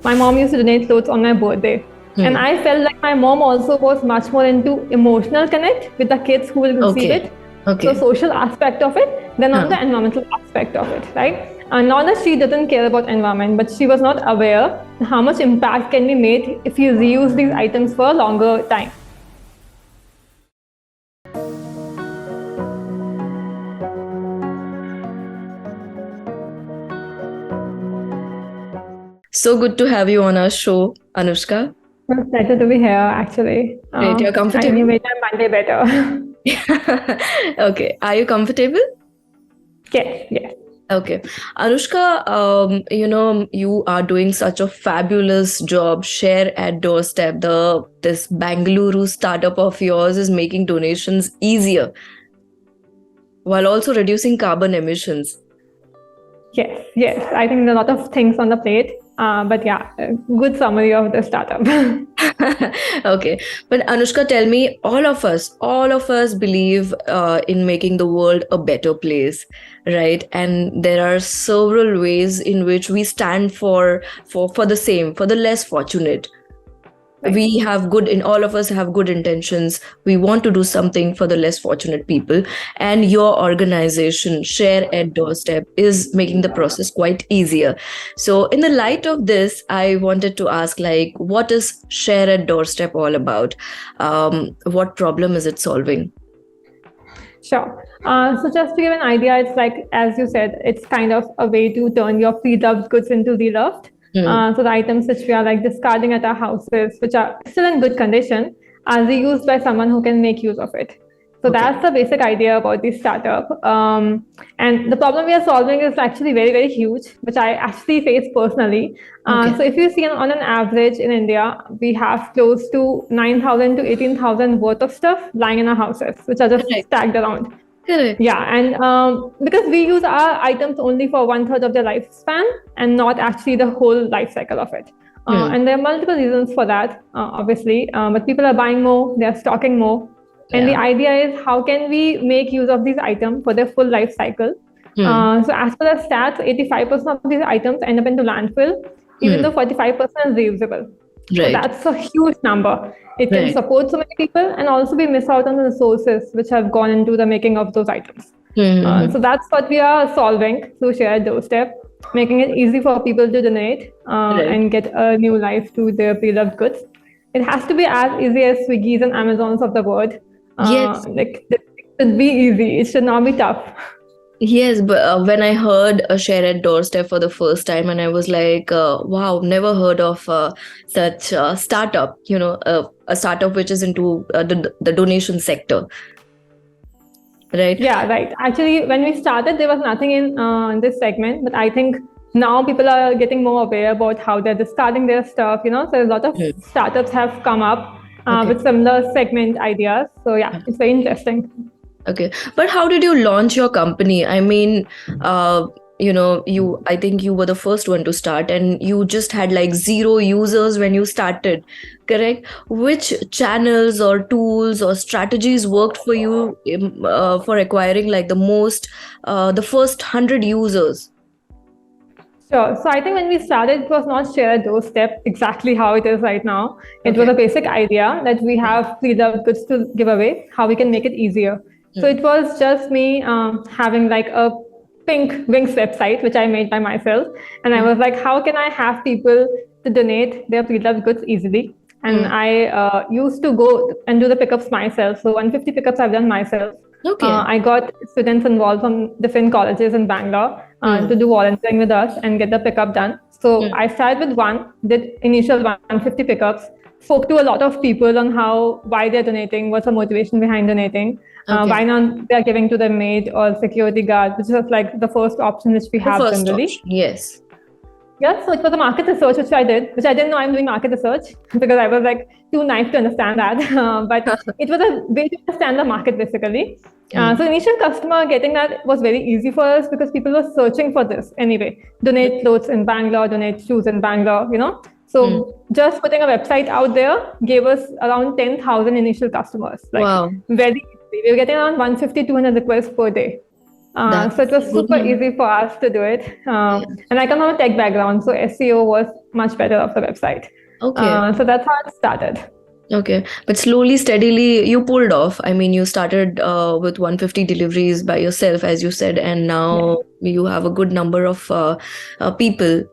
my mom used to donate clothes on my birthday. And I felt like my mom also was much more into emotional connect with the kids who will receive it, the social aspect of it, than on the environmental aspect of it, right? And not that she doesn't care about environment, but she was not aware how much impact can be made if you reuse these items for a longer time. So good to have you on our show, Anushka. It's a pleasure to be here, actually. Great, you're comfortable? You made my Monday better. Okay, are you comfortable? Yes. Okay. Anushka, you are doing such a fabulous job. Share at doorstep. This Bangalore startup of yours is making donations easier while also reducing carbon emissions. Yes. I think there are a lot of things on the plate. But yeah, good summary of the startup. Okay. But Anushka, tell me, all of us believe in making the world a better place, right? And there are several ways in which we stand for the less fortunate. Right. All of us have good intentions. We want to do something for the less fortunate people. And your organization, Share at Doorstep, is making the process quite easier. So in the light of this, I wanted to ask, what is Share at Doorstep all about? What problem is it solving? Sure. So just to give an idea, it's like, as you said, it's kind of a way to turn your pre-loved goods into re-loved. So the items which we are discarding at our houses, which are still in good condition, are reused by someone who can make use of it. So that's the basic idea about this startup. And the problem we are solving is actually very, very huge, which I actually face personally. So if you see on an average in India, we have close to 9,000 to 18,000 worth of stuff lying in our houses, which are just stacked around. Correct. Yeah, and because we use our items only for 1/3 of their lifespan and not actually the whole life cycle of it. And there are multiple reasons for that, obviously. But people are buying more, they're stocking more. And the idea is, how can we make use of these items for their full life cycle? So as per the stats, 85% of these items end up into landfill, even though 45% is reusable. Right. So that's a huge number. It can support so many people, and also we miss out on the resources which have gone into the making of those items. So that's what we are solving through Share at Doorstep, making it easy for people to donate and get a new life to their pre-loved goods. It has to be as easy as Swiggy's and Amazon's of the world. Yes. It should be easy. It should not be tough. Yes, but when I heard a Share at Doorstep for the first time, and I was like, wow, never heard of such a startup, a startup which is into the donation sector. Right? Yeah, right. Actually, when we started, there was nothing in this segment, but I think now people are getting more aware about how they're discarding their stuff, so a lot of startups have come up with similar segment ideas. So yeah, it's very interesting. Okay. But how did you launch your company? I mean, I think you were the first one to start, and you just had 0 users when you started, correct? Which channels or tools or strategies worked for you for acquiring the first 100 users? Sure. So I think when we started, it was not Share at Doorstep exactly how it is right now. It was a basic idea that we have pre-loved goods to give away, how we can make it easier. So it was just me having a pink Wings website, which I made by myself. And I was like, how can I have people to donate their pre-loved goods easily? And I used to go and do the pickups myself. So 150 pickups I've done myself. I got students involved from different colleges in Bangalore to do volunteering with us and get the pickup done. So I started with one, did initial 150 pickups, spoke to a lot of people on why they're donating, what's the motivation behind donating, why not they're giving to the maid or security guard, which is the first option which we have generally. Yes. Yeah, so it was a market research which I didn't know I'm doing market research because I was too naive to understand that. But it was a way to understand the market basically. So initial customer getting that was very easy for us because people were searching for this anyway. Donate clothes in Bangalore, donate shoes in Bangalore, So just putting a website out there gave us around 10,000 initial customers. Wow. Very easy. We were getting around 150, 200 requests per day. So it was super easy for us to do it. And I come from a tech background, so SEO was much better of the website. Okay. So that's how it started. Okay. But slowly, steadily, you pulled off. I mean, you started with 150 deliveries by yourself, as you said, and now you have a good number of people.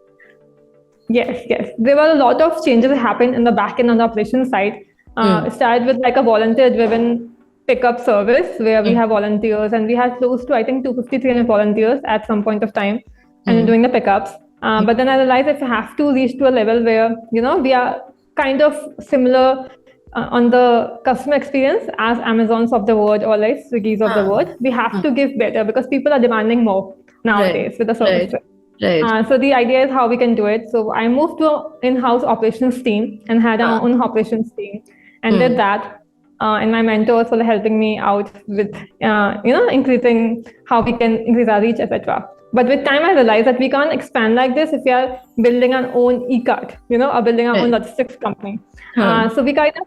Yes. There were a lot of changes that happened in the back end on the operations side. It started with like a volunteer-driven pickup service where we have volunteers, and we had close to, I think, 250, 300 volunteers at some point of time and doing the pickups. But then I realized if I have to reach to a level where, we are kind of similar on the customer experience as Amazons of the world or like Swiggy's of the world, we have to give better because people are demanding more nowadays with the services. Right. So the idea is how we can do it. So I moved to an in-house operations team and had our own operations team and did that. And my mentors were helping me out with, increasing how we can increase our reach, etc. But with time, I realized that we can't expand like this if we are building our own e-cart, or building our own logistics company. So we kind of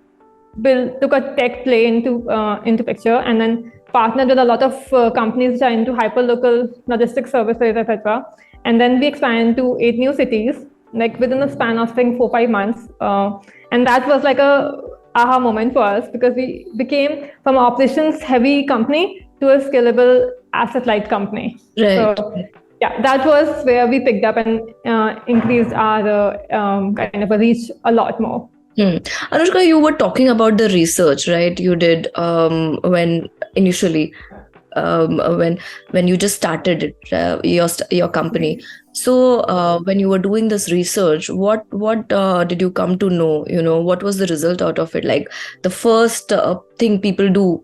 took a tech play into picture and then partnered with a lot of companies which are into hyperlocal logistics services, etc. And then we expanded to 8 new cities, like within the span of, I think, 4-5 months. And that was like a aha moment for us because we became from an operations heavy company to a scalable asset light company. Right. So yeah, that was where we picked up and increased our kind of a reach a lot more. Anushka, you were talking about the research, right? You did when initially when you just started it, your company. So when you were doing this research, what did you come to know? What was the result out of it? Like the first thing people do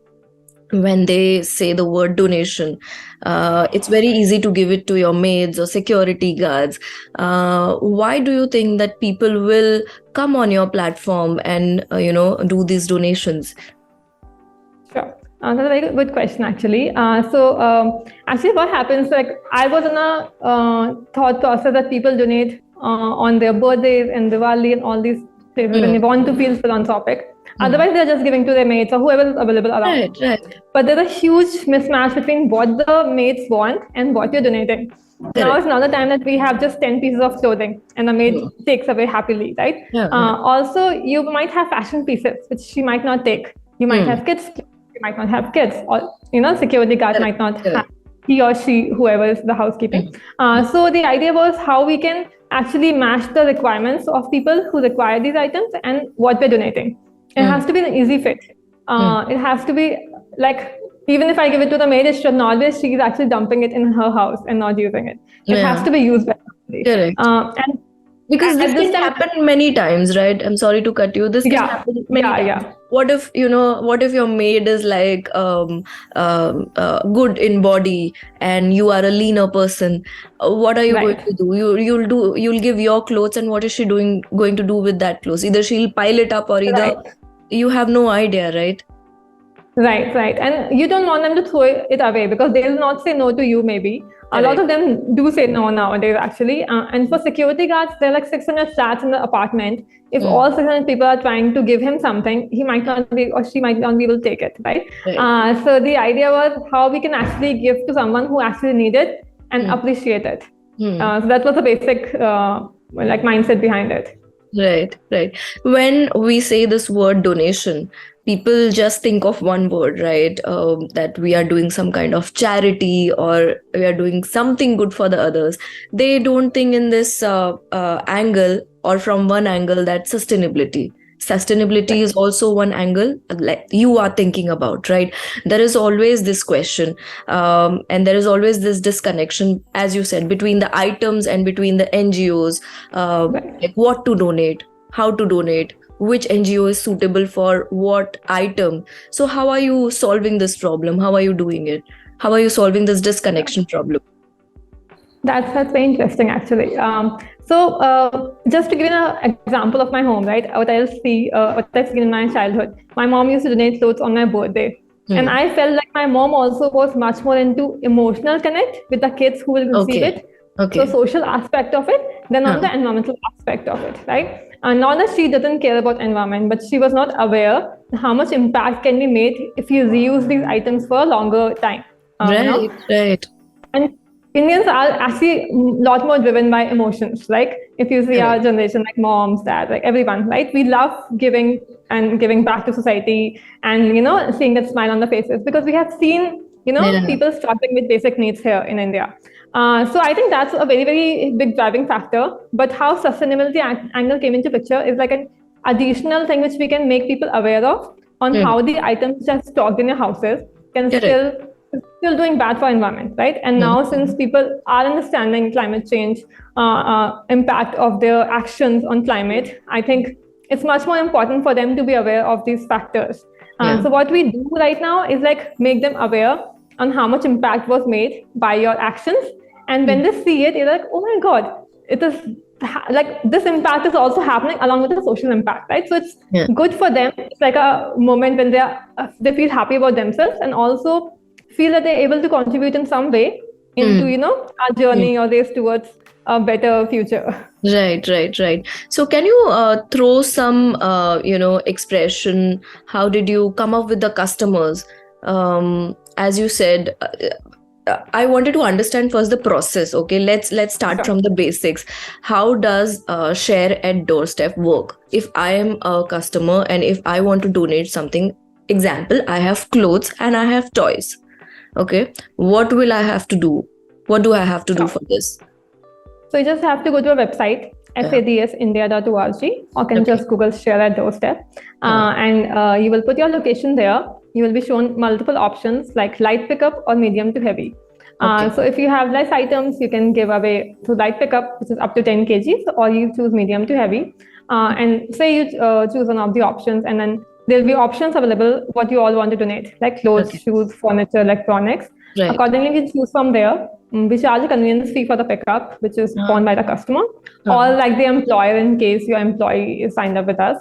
when they say the word donation, it's very easy to give it to your maids or security guards. Why do you think that people will come on your platform and do these donations? Sure. That's a very good question, actually. Actually, what happens, like, I was in a thought process that people donate on their birthdays and Diwali and all these places when they want to feel philanthropic. Otherwise, they're just giving to their mates or whoever is available around. Right. But there's a huge mismatch between what the mates want and what you're donating. Now is not the time that we have just 10 pieces of clothing and the maid takes away happily, right? Also, you might have fashion pieces, which she might not take. You might have kids. You might not have kids, or security guard might not have he or she, whoever is the housekeeping. So the idea was how we can actually match the requirements of people who require these items and what we're donating. It has to be an easy fit. It has to be like, even if I give it to the maid, it should not be she's actually dumping it in her house and not using it. It has to be used by somebody. Correct. And because this can happen many times, right? I'm sorry to cut you. This can happen many times. What if your maid is like good in body and you are a leaner person? What are you going to do? You'll give your clothes, and what is she going to do with that clothes? Either she'll pile it up or either you have no idea, right? Right. And you don't want them to throw it away because they will not say no to you, maybe. A lot of them do say no nowadays, actually. And for security guards, there are like 600 flats in the apartment. If all 600 people are trying to give him something, he might not be or she might not be able to take it, right? So the idea was how we can actually give to someone who actually need it and appreciate it. So that was the basic mindset behind it. Right. When we say this word donation, people just think of one word, right? That we are doing some kind of charity or we are doing something good for the others. They don't think in this angle or from one angle that sustainability is also one angle like you are thinking about, right? There is always this question and there is always this disconnection, as you said, between the items and between the NGOs, like what to donate, how to donate, which NGO is suitable for what item. So how are you solving this problem? How are you doing it? How are you solving this disconnection problem? That's very interesting, actually. So just to give you an example of my home, right? What I've seen in my childhood. My mom used to donate clothes on my birthday. And I felt like my mom also was much more into emotional connect with the kids who will receive it. So social aspect of it, than on the environmental aspect of it, right? Not that she doesn't care about environment, but she was not aware how much impact can be made if you reuse these items for a longer time. Right. And Indians are actually a lot more driven by emotions. Like if you see our generation, like moms, dads, like everyone, right? We love giving and giving back to society, and seeing that smile on the faces, because we have seen people struggling with basic needs here in India. So I think that's a very, very big driving factor. But how sustainability angle came into picture is like an additional thing which we can make people aware of on how the items which are stocked in your houses can still doing bad for environment, right? And now since people are understanding climate change impact of their actions on climate, I think it's much more important for them to be aware of these factors. So what we do right now is like make them aware on how much impact was made by your actions. And when they see it, you're like, oh my God, it is like this impact is also happening along with the social impact, right? So it's good for them. It's like a moment when they feel happy about themselves, and also feel that they're able to contribute in some way into our journey or race towards a better future. Right. So can you throw some expression? How did you come up with the customers? As you said, I wanted to understand first the process. Okay, let's start from the basics. How does share at doorstep work? If I am a customer and if I want to donate something, example, I have clothes and I have toys. Okay, what will I have to do? What do I have to do for this? So you just have to go to a website, fadsindia.org, or can just Google share at doorstep, and you will put your location there. You will be shown multiple options like light pickup or medium to heavy. So if you have less items, you can give away to light pickup, which is up to 10 kgs, or you choose medium to heavy. And say you choose one of the options, and then there'll be options available what you all want to donate, like clothes, shoes, furniture, electronics. Right. Accordingly, you choose from there. We charge a convenience fee for the pickup, which is borne by the customer, or like the employer in case your employee is signed up with us.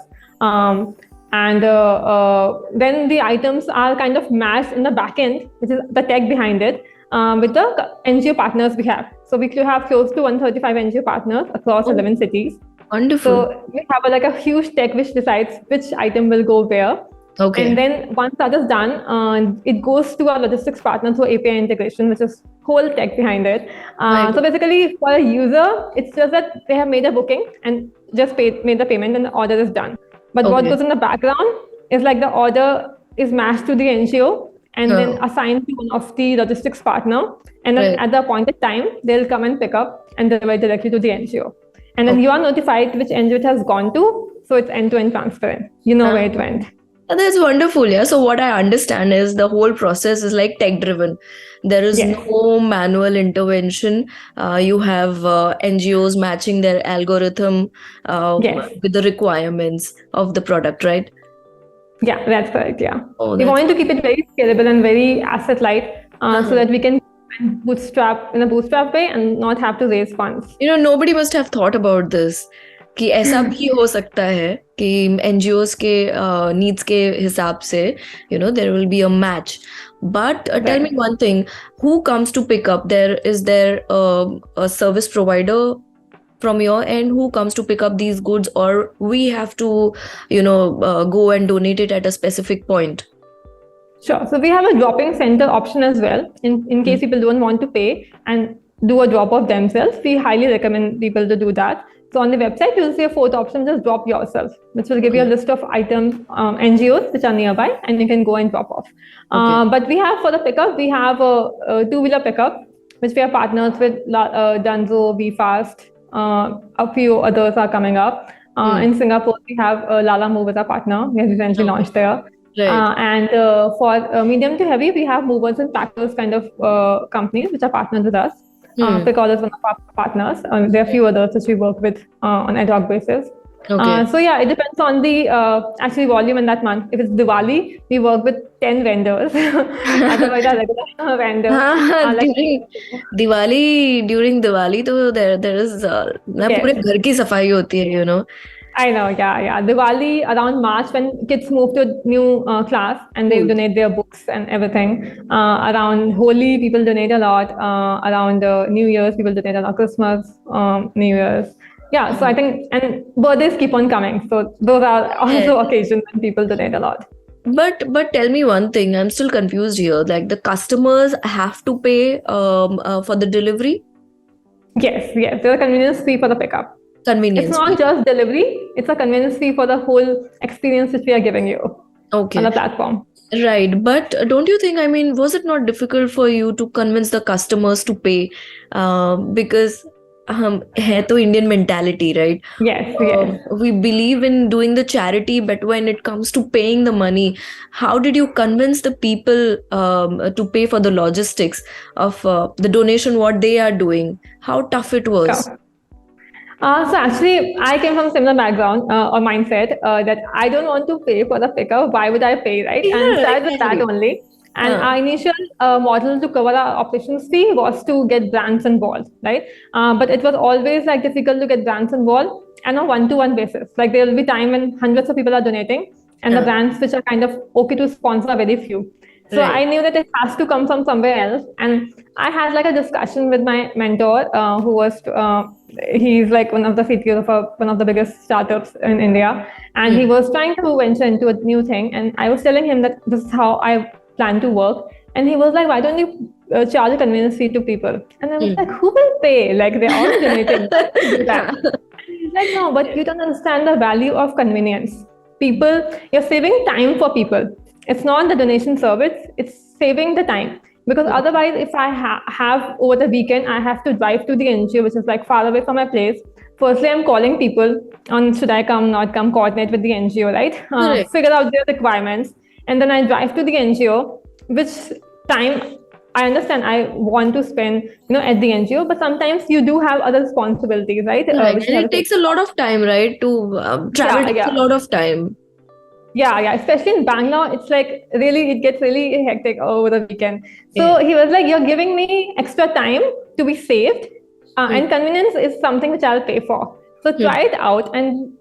And then the items are kind of matched in the back end, which is the tech behind it, with the NGO partners we have. So we have close to 135 NGO partners across 11 cities. Wonderful. So we have a huge tech which decides which item will go where. Okay. And then once that is done, it goes to our logistics partner through API integration, which is whole tech behind it. So basically, for a user, it's just that they have made a booking and just made the payment, and the order is done. But what goes in the background is like the order is matched to the NGO and then assigned to one of the logistics partner. And then at the appointed time, they'll come and pick up and deliver directly to the NGO. And then you are notified which NGO it has gone to. So it's end-to-end transparent. You know where it went. That's wonderful. Yeah. So what I understand is the whole process is like tech driven. There is no manual intervention. You have NGOs matching their algorithm with the requirements of the product, right? Yeah, that's correct. Yeah. We wanted to keep it very scalable and very asset light so that we can bootstrap in a bootstrap way and not have to raise funds. Nobody must have thought about this. कि ऐसा भी हो सकता है कि NGOs के needs के हिसाब से there will be a match. But tell me one thing, who comes to pick up? Is there a service provider from your end who comes to pick up these goods, or we have to go and donate it at a specific point? Sure. So we have a drop-in center option as well in case people don't want to pay and do a drop-off themselves. We highly recommend people to do that. So on the website, you'll see a fourth option, just drop yourself, which will give you a list of items, NGOs which are nearby, and you can go and drop off. But we have for the pickup, we have a two-wheeler pickup, which we are partners with Dunzo, VFast, a few others are coming up. In Singapore, we have Lala Move as our partner. We have recently launched there. Right. And for medium to heavy, we have movers and packers kind of companies which are partners with us. Pickout is one of our partners. There are a few others which we work with on ad hoc basis. So yeah, it depends on the actually volume in that month. If it's Diwali, we work with 10 vendors. Otherwise, our regular vendors. During Diwali, तो there is पूरे घर की सफाई होती है, I know, yeah. Diwali around March when kids move to a new class and they donate their books and everything. Around Holi, people donate a lot. Around New Year's, people donate a lot. Christmas, New Year's. Yeah, so I think, and birthdays keep on coming. So those are also occasions when people donate a lot. But tell me one thing, I'm still confused here. Like the customers have to pay for the delivery? Yes, yes. There's a convenience fee for the pickup. It's Convenience not fee. just delivery, it's a convenience fee for the whole experience which we are giving you on Okay. the platform. Right. But don't you think, I mean, was it not difficult for you to convince the customers to pay? Because hai to Indian mentality, right? Yes, yes. We believe in doing the charity, but when it comes to paying the money, how did you convince the people to pay for the logistics of the donation, what they are doing? How tough it was? Sure. So actually, I came from a similar background or mindset that I don't want to pay for the pickup. Why would I pay, right? And we Yeah, started with that exactly. only. And Uh, our initial model to cover our operations fee was to get brands involved, right? But it was always like difficult to get brands involved and on one-to-one basis. Like there will be time when hundreds of people are donating, and the yeah, brands which are kind of okay to sponsor are very few. So right. I knew that it has to come from somewhere else, and I had like a discussion with my mentor, who was he's like one of the CTOs of one of the biggest startups in India, and he Hmm. was trying to venture into a new thing, and I was telling him that this is how I plan to work, and he was like, "Why don't you charge a convenience fee to people?" And I was Hmm. like, "Who will pay? Like they're already donating. Why would you do that?" And he's like, "No, but you don't understand the value of convenience. People, you're saving time for people. It's not the donation service; it's saving the time." Because otherwise, if I have over the weekend, I have to drive to the NGO, which is like far away from my place. Firstly, I'm calling people on should I come, not come, coordinate with the NGO, right? Correct. Figure out their requirements, and then I drive to the NGO, which time I understand I want to spend, at the NGO, but sometimes you do have other responsibilities, right? Correct. Which And you have it to take takes a care lot of. of time, right? To travel Yeah, takes a yeah. lot of time. Yeah, yeah. Especially in Bangalore, it's like really, it gets really hectic over the weekend. So Yeah. he was like, "You're giving me extra time to be saved, Hmm. and convenience is something which I'll pay for. So Hmm. try it out." And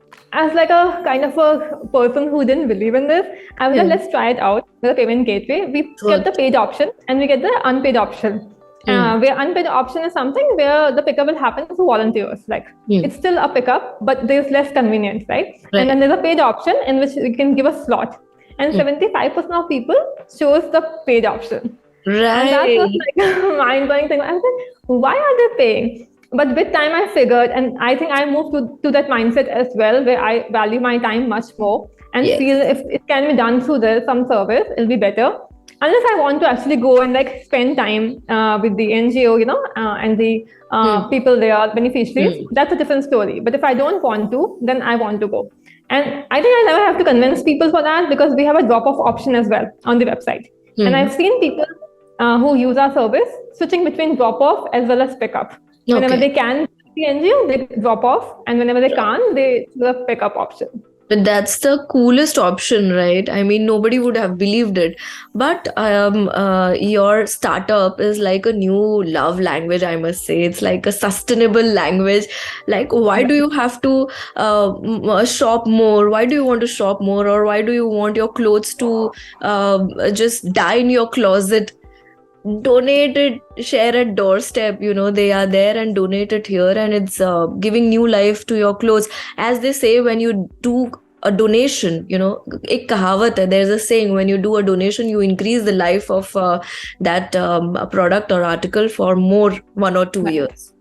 as like a kind of a person who didn't believe in this, I was like, Hmm. "Let's try it out with a payment gateway." We kept the Worked. paid option and we get the unpaid option. Hmm. Where unpaid option is something where the pickup will happen through volunteers. Like Hmm. it's still a pickup, but there's less convenience, right? And Right. then there's a paid option in which you can give a slot, and Hmm. 75% of people chose the paid option. And that was Right. like a mind-blowing thing. I was like, why are they paying? But with time I figured, and I think I moved to that mindset as well, where I value my time much more and feel Yes. if it can be done through some service, it'll be better. Unless I want to actually go and like spend time with the NGO, and the Hmm. people there, beneficiaries, Hmm. that's a different story. But if I don't want to, then I want to go. And I think I never have to convince people for that because we have a drop-off option as well on the website. And Hmm. I've seen people who use our service switching between drop-off as well as pickup. Whenever Okay. they can the NGO, they drop off, and whenever they can't, they do the pickup option. But that's the coolest option, right? I mean, nobody would have believed it. But your startup is like a new love language, I must say. It's like a sustainable language. Like, why do you have to shop more? Why do you want to shop more? Or why do you want your clothes to just die in your closet? Donate it, share at doorstep, they are there, and donate it here, and it's giving new life to your clothes. As they say, when you do a donation, ek kahavat hai, there's a saying, when you do a donation, you increase the life of that product or article for more 1 or 2 Right. years.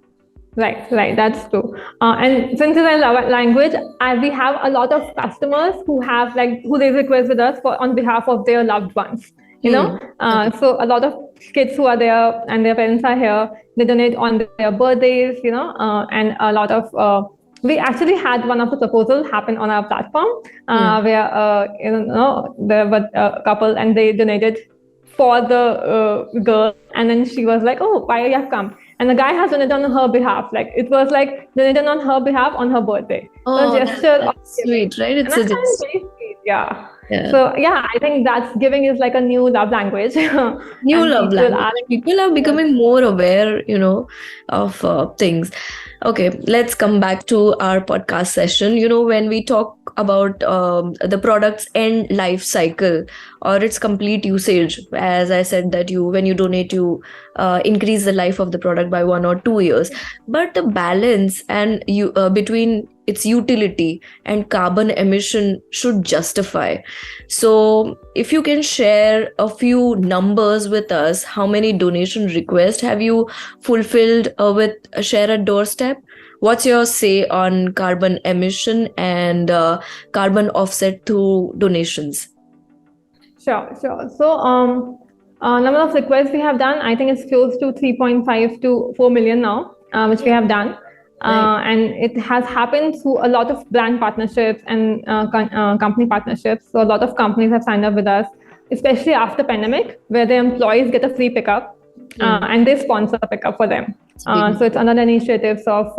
Right, that's true. And since it's a love language, we have a lot of customers who have like who they request with us for on behalf of their loved ones. Okay. So a lot of kids who are there and their parents are here, they donate on their birthdays. And a lot of we actually had one of the proposals happen on our platform where there were a couple and they donated for the girl, and then she was like, "Oh, why you have come?" And the guy has done it on her behalf. Like it was like donated on her behalf on her birthday. So a Oh, gesture of that's giving. sweet, right? And It's I a find it just, very sweet. Yeah. yeah. So yeah, I think that's giving is like a new love language. New And love people language. are People are yes. becoming more aware, of things. Okay, let's come back to our podcast session. When we talk about the product's end life cycle or its complete usage, as I said that when you donate, you increase the life of the product by 1 or 2 years. But the balance and between its utility, and carbon emission should justify. So if you can share a few numbers with us, how many donation requests have you fulfilled with Share at Doorstep? What's your say on carbon emission and carbon offset through donations? Sure. So, number of requests we have done, I think it's close to 3.5 to 4 million now, which we have done. And it has happened through a lot of brand partnerships and company partnerships. So a lot of companies have signed up with us, especially after pandemic, where their employees get a free pickup and they sponsor a pickup for them. So it's another initiatives of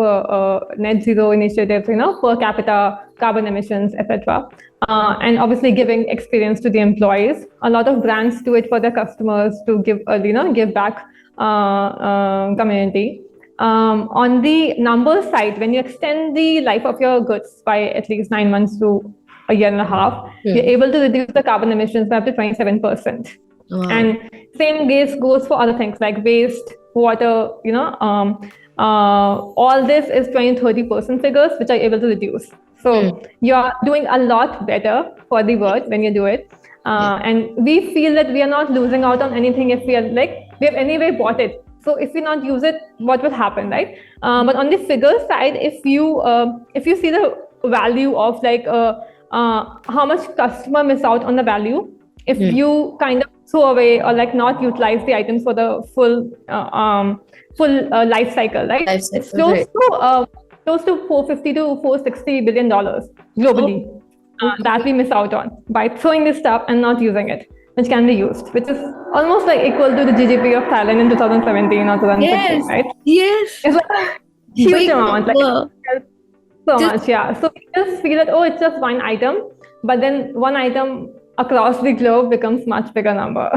net zero initiatives, per capita carbon emissions, etc. And obviously giving experience to the employees. A lot of brands do it for their customers to give back community. On the numbers side, when you extend the life of your goods by at least 9 months to a year and a half, you're able to reduce the carbon emissions by up to 27%. Wow. And same goes for other things like waste, water, all this is 20-30% figures which are able to reduce. So you're doing a lot better for the world when you do it. And we feel that we are not losing out on anything if we are we have anyway bought it. So if we not use it, what will happen, right? But on the figure side, if you see the value of how much customer miss out on the value, if you kind of throw away or not utilize the items for the full life cycle, right? It's close to $450 to $460 billion globally that we miss out on by throwing this stuff and not using it, which can be used, which is almost equal to the GDP of Thailand in 2017 or 2015, right? Yes. It's a huge amount, so much, yeah. So we just feel that, it's just one item, but then one item across the globe becomes much bigger number.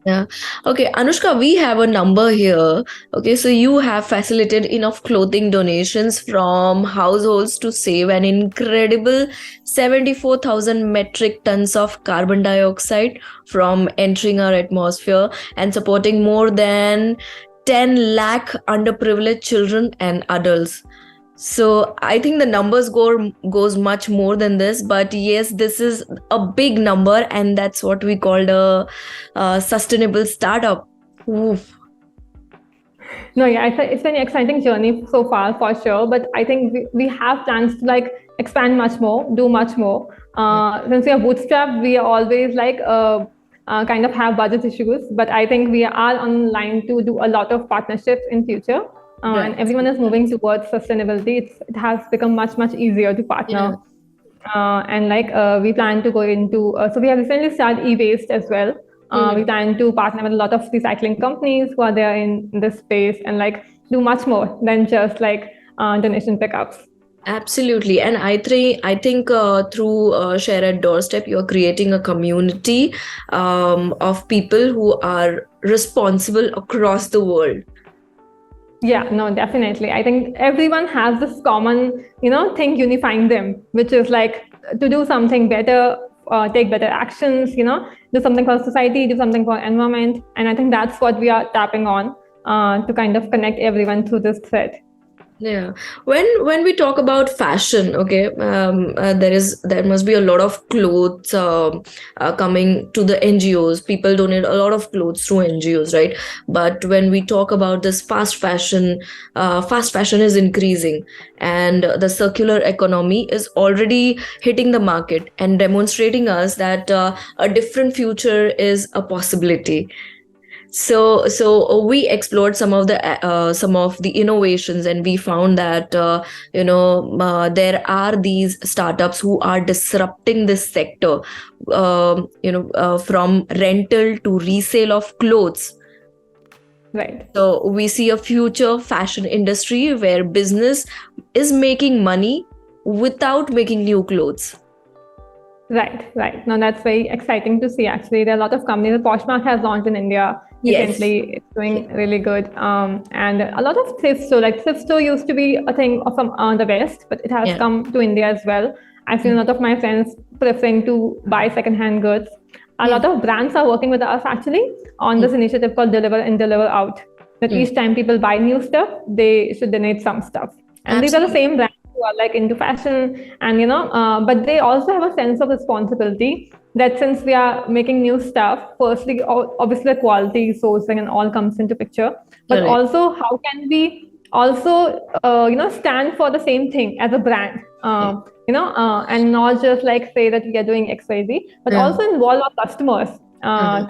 Yeah. Okay, Anushka, we have a number here. Okay, so you have facilitated enough clothing donations from households to save an incredible 74,000 metric tons of carbon dioxide from entering our atmosphere and supporting more than 10 lakh underprivileged children and adults. So I think the numbers goes much more than this, but yes, this is a big number, and that's what we called a sustainable startup. Oof. No, yeah, it's an exciting journey so far for sure, but I think we have plans to expand much more, do much more. Since we are bootstrapped, we are always kind of have budget issues, but I think we are on line to do a lot of partnerships in future. And everyone is moving towards sustainability. It has become much easier to partner. And we plan to go into, so we have recently started e-waste as well. We plan to partner with a lot of recycling companies who are there in this space and do much more than just donation pickups. Absolutely. And I think through Share at Doorstep, you're creating a community of people who are responsible across the world. Yeah, no, definitely. I think everyone has this common, thing unifying them, which is to do something better, take better actions, do something for society, do something for environment. And I think that's what we are tapping on to kind of connect everyone through this thread. Yeah. When we talk about fashion, okay, there must be a lot of clothes coming to the NGOs. People donate a lot of clothes through NGOs, right? But when we talk about this fast fashion is increasing, and the circular economy is already hitting the market and demonstrating us that a different future is a possibility. So we explored some of the innovations, and we found that there are these startups who are disrupting this sector, from rental to resale of clothes. Right. So we see a future fashion industry where business is making money without making new clothes. Right. Now that's very exciting to see. Actually, there are a lot of companies. Poshmark has launched in India recently. Yes. It's doing really good. And a lot of thrift store. Thrift store used to be a thing from the West, but it has come to India as well. I've seen a lot of my friends preferring to buy secondhand goods. A lot of brands are working with us actually on this initiative called Deliver In, Deliver Out. That each time people buy new stuff, they should donate some stuff. And these are the same brands who are like into fashion, and but they also have a sense of responsibility that since we are making new stuff, firstly, obviously the quality, sourcing, and all comes into picture, but Correct. also how can we also stand for the same thing as a brand, and not just like say that we are doing XYZ, but also involve our customers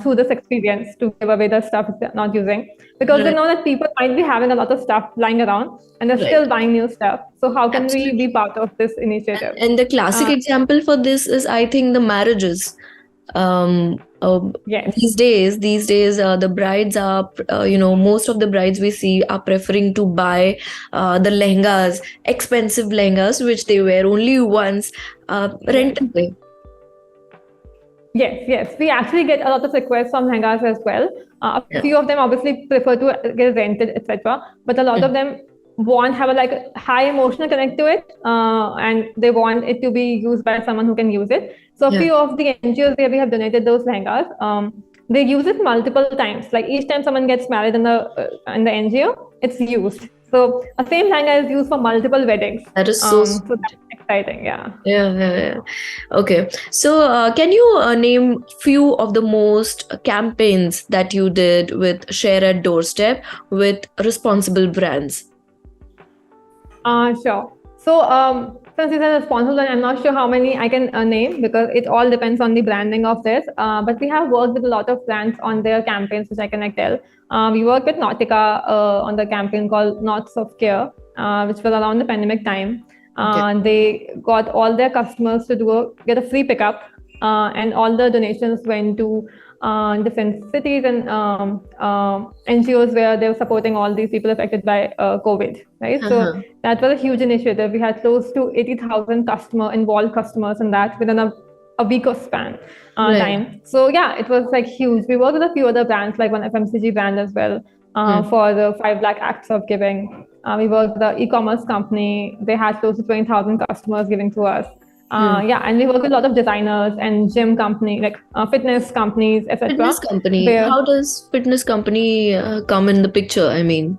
through this experience to give away the stuff they're not using, because they Right. know that people might be having a lot of stuff lying around and they're Right. still buying new stuff. So how can we Absolutely. be part of this initiative? And the classic example for this is, I think, the marriages. Um, uh, Yes. these days, the brides are, most of the brides we see are preferring to buy the lehengas, expensive lehengas, which they wear only once, rent away. Yes. We actually get a lot of requests from lehengas as well. A Yeah. few of them obviously prefer to get rented, etc. But a lot of them have a like high emotional connect to it, and they want it to be used by someone who can use it. So a Yeah. few of the NGOs where we have donated those lehengas, they use it multiple times. Like each time someone gets married in the NGO, it's used. So a same lehenga is used for multiple weddings. That is so So that's exciting. Yeah. Yeah. Okay. So, can you name few of the most campaigns that you did with Share at Doorstep with responsible brands? Sure. So, since you said responsible, I'm not sure how many I can name because it all depends on the branding of this. But we have worked with a lot of brands on their campaigns, which I can tell. We worked with Nautica on the campaign called Knots of Care, which was around the pandemic time. They got all their customers to get a free pickup, and all the donations went to different cities and NGOs where they were supporting all these people affected by COVID, right? So that was a huge initiative. We had close to 80,000 involved customers in that within a week of span time. So yeah, it was like huge. We worked with a few other brands, like one FMCG brand as well, for the 5 lakh acts of giving. We worked with the e-commerce company. They had close to 20,000 customers giving to us. And we work with a lot of designers and gym company, like fitness companies, etc. Fitness company. How does fitness company come in the picture? I mean,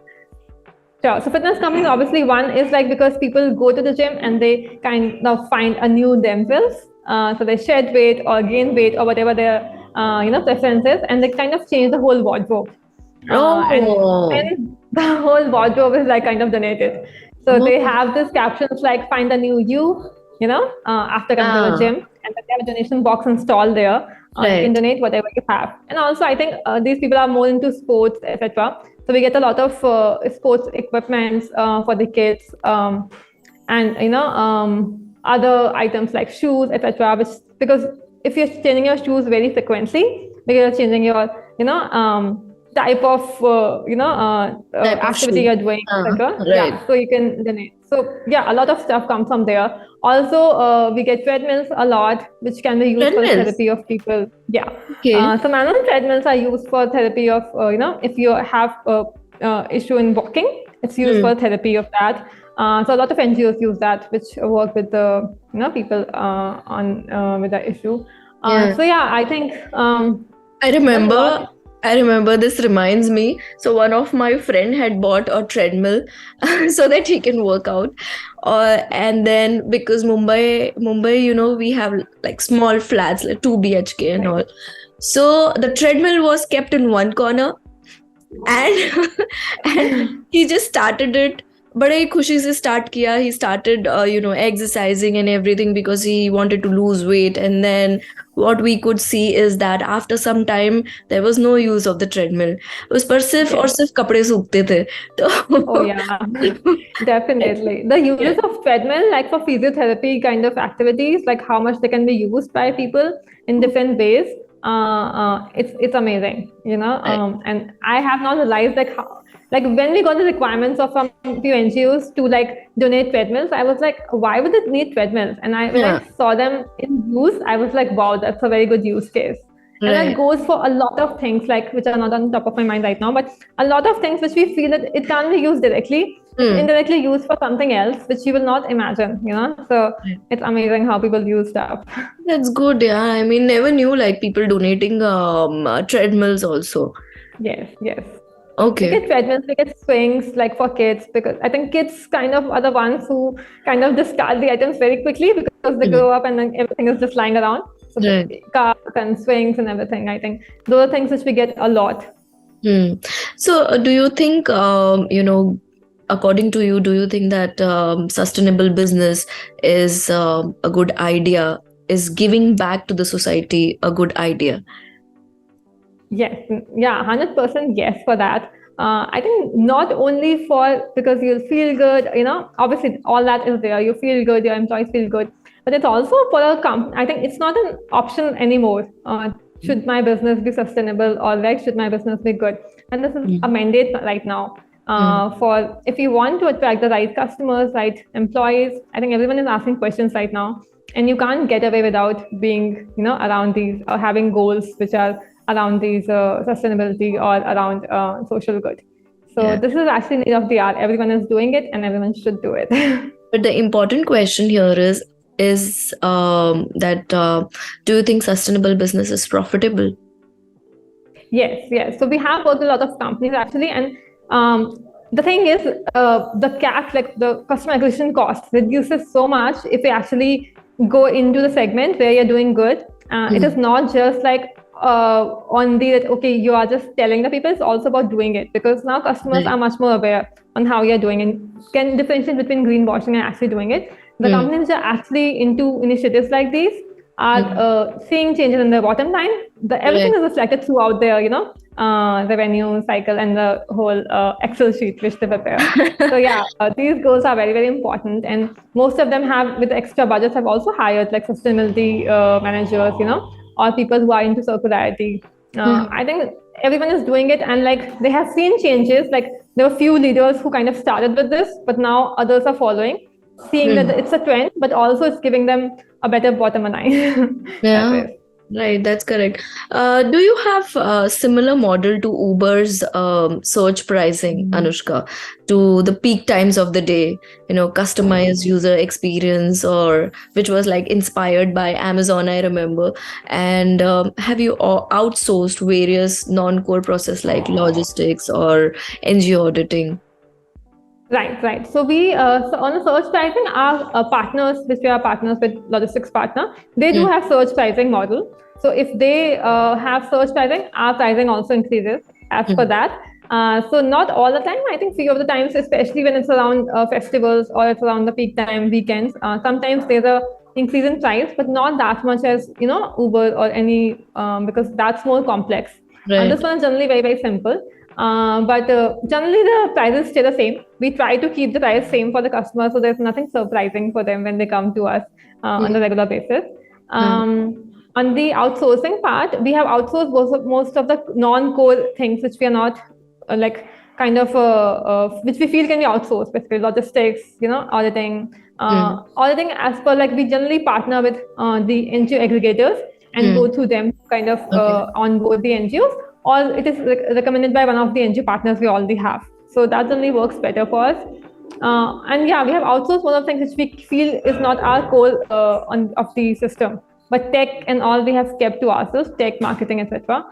sure. So fitness companies, obviously, one is like because people go to the gym and they kind of find a new themselves. So they shed weight or gain weight or whatever their preference is, and they kind of change the whole wardrobe. And the whole wardrobe is like kind of donated. So they have these captions like "Find a new you," after coming to the gym, and then they have a donation box installed there. You can donate whatever you have. And also, I think these people are more into sports, etc. So we get a lot of sports equipments for the kids, and other items like shoes, etc. Because if you're changing your shoes very frequently, because you're changing your type of activity you're doing, etc. Yeah, so you can donate. So yeah, a lot of stuff comes from there. Also, we get treadmills a lot, which can be used for the therapy of people. Yeah. So manual treadmills are used for therapy of if you have issue in walking, it's used for therapy of that. So a lot of NGOs use that, which work with the people on with the issue. So yeah, I think I remember, this reminds me. So one of my friend had bought a treadmill so that he can work out. And then because Mumbai, we have like small flats, like 2 BHK and all. So the treadmill was kept in one corner, and he just started it. बड़े खुशी से start किया. He started, exercising and everything because he wanted to lose weight. And then what we could see is that after some time, there was no use of the treadmill. उस पर सिर्फ और सिर्फ कपड़े सूखते थे. Oh yeah, definitely. The uses of treadmill, like for physiotherapy kind of activities, like how much they can be used by people in different ways. It's amazing, and I have not realized like when we got the requirements of a few NGOs to like donate treadmills, I was like, why would it need treadmills? And when I saw them in use, I was like, wow, that's a very good use case. And that goes for a lot of things, like which are not on top of my mind right now, but a lot of things which we feel that it can't be used directly, indirectly used for something else, which you will not imagine, So it's amazing how people use stuff. That's good, yeah. I mean, never knew like people donating treadmills also. Yes. We Okay. get treadmills, we get swings like for kids, because I think kids kind of are the ones who kind of discard the items very quickly because they grow up and then everything is just lying around. So Right. the cars and swings and everything, I think those are things which we get a lot. So, do you think, according to you, do you think that sustainable business is a good idea? Is giving back to the society a good idea? Yes, yeah, 100% yes for that. I think not only for because you'll feel good, obviously all that is there. You feel good, your employees feel good, but it's also for a company. I think it's not an option anymore. Should my business be sustainable, or like should my business be good? And this is a mandate right now. For if you want to attract the right customers, right employees, I think everyone is asking questions right now, and you can't get away without being, around these or having goals which are around these sustainability or around social good. So this is actually need of the hour. Everyone is doing it, and everyone should do it. But the important question here is that do you think sustainable business is profitable? Yes. So we have worked with a lot of companies actually, and the thing is, the CAC, like the customer acquisition cost, reduces so much if we actually go into the segment where you're doing good. It is not just like on the okay, you are just telling the people. It's also about doing it, because now customers are much more aware on how you're doing and can differentiate between greenwashing and actually doing it. The companies that are actually into initiatives like these are seeing changes in the bottom line. Everything is reflected throughout their, revenue cycle and the whole Excel sheet which they prepare. So yeah, these goals are very, very important, and most of them have, with extra budgets, have also hired like sustainability managers, or people who are into circularity. I think everyone is doing it, and like they have seen changes. Like there were few leaders who kind of started with this, but now others are following, seeing that it's a trend, but also it's giving them a better bottom line. Yeah, right. That's correct. Do you have a similar model to Uber's search pricing, Anushka, to the peak times of the day? Customized user experience, or which was like inspired by Amazon, I remember. And have you outsourced various non-core process like logistics or NGO auditing? Right. So we, so on the search pricing, our partners, which we are partners with logistics partner, they do have search pricing model. So if they have search pricing, our pricing also increases as per that. So not all the time. I think few of the times, especially when it's around festivals or it's around the peak time weekends, sometimes there's a increase in price, but not that much as Uber or any, because that's more complex. And this one is generally very, very simple. But generally the prices stay the same. We try to keep the price same for the customer, so there's nothing surprising for them when they come to us on a regular basis. On the outsourcing part, we have outsourced most of the non-core things which we are not which we feel can be outsourced, basically logistics, auditing. Auditing, as per like, we generally partner with the NGO aggregators and go through them to kind of onboard the NGOs, or it is recommended by one of the NGO partners we already have. So that only works better for us. And yeah, we have outsourced one of the things which we feel is not our core of the system, but tech and all we have kept to ourselves, tech, marketing, etc.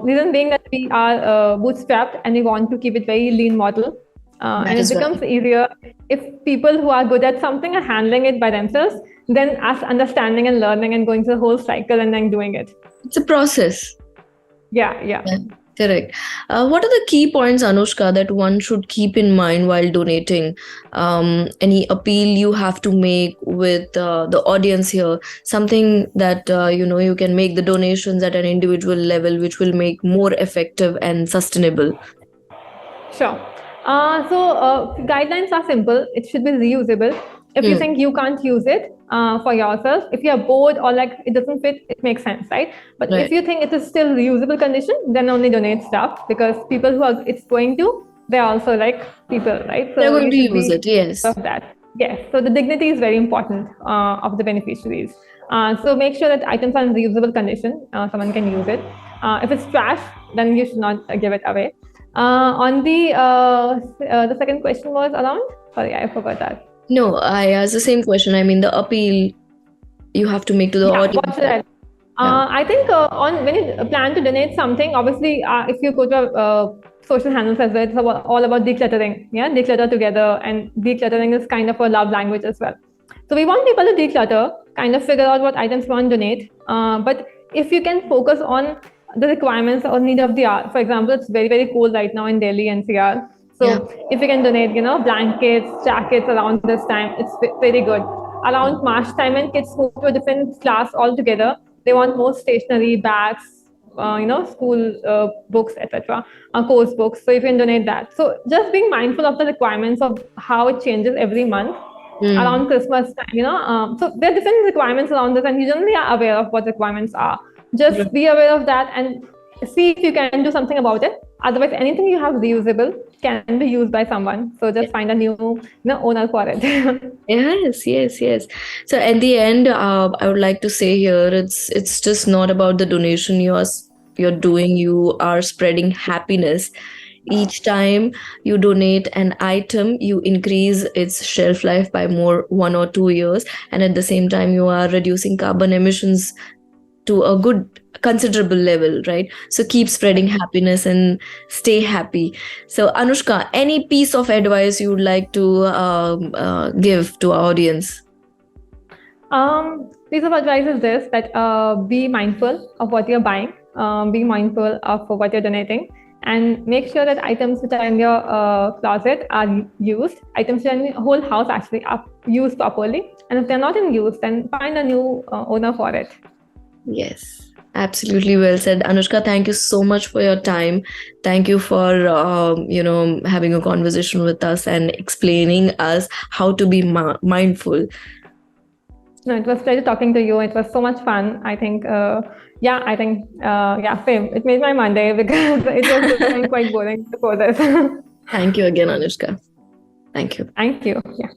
Reason being that we are bootstrapped and we want to keep it very lean model. And it becomes easier if people who are good at something are handling it by themselves, than us understanding and learning and going through the whole cycle and then doing it. It's a process. Yeah. Correct. What are the key points, Anushka, that one should keep in mind while donating? Any appeal you have to make with the audience here? Something that you can make the donations at an individual level, which will make more effective and sustainable. Sure. So guidelines are simple. It should be reusable. If you think you can't use it for yourself, if you're bored or like it doesn't fit, it makes sense, right? But if you think it is still reusable condition, then only donate stuff, because people who are it's going to, they're also like people, right? So they're going to use it, yes. Of that. Yes. So the dignity is very important of the beneficiaries. So make sure that items are in reusable condition. Someone can use it. If it's trash, then you should not give it away. On the second question was around. Sorry, I forgot that. No, I asked the same question. I mean, the appeal you have to make to the audience. I think on when you plan to donate something, obviously, if you go to social handles as well, it's all about decluttering. Yeah, declutter together, and decluttering is kind of a love language as well. So we want people to declutter, kind of figure out what items you want to donate. But if you can focus on the requirements or need of the hour, for example, it's very very cold right now in Delhi NCR. So if you can donate, blankets, jackets around this time, it's very good. Around March time, when kids move to a different class altogether, they want more stationery, bags, school books, etc., course books. So if you can donate that. So just being mindful of the requirements of how it changes every month around Christmas time, so there are different requirements around this, and you generally are aware of what requirements are. Just be aware of that and see if you can do something about it. Otherwise, anything you have reusable can be used by someone. So just find a new owner for it. Yes. So at the end, I would like to say here, it's just not about the donation you're doing. You are spreading happiness. Each time you donate an item, you increase its shelf life by 1 or 2 years, and at the same time, you are reducing carbon emissions to a good considerable level, right? So keep spreading happiness and stay happy. So Anushka, any piece of advice you would like to give to our audience? Piece of advice is this, that be mindful of what you're buying, be mindful of what you're donating, and make sure that items which are in your closet are used. Items which are in your whole house actually are used properly, and if they're not in use, then find a new owner for it. Yes, absolutely well said. Anushka, thank you so much for your time. Thank you for, having a conversation with us and explaining us how to be mindful. No, it was a pleasure talking to you. It was so much fun. I think, same. It made my Monday because it was going quite boring before this. Thank you again, Anushka. Thank you. Thank you. Yeah.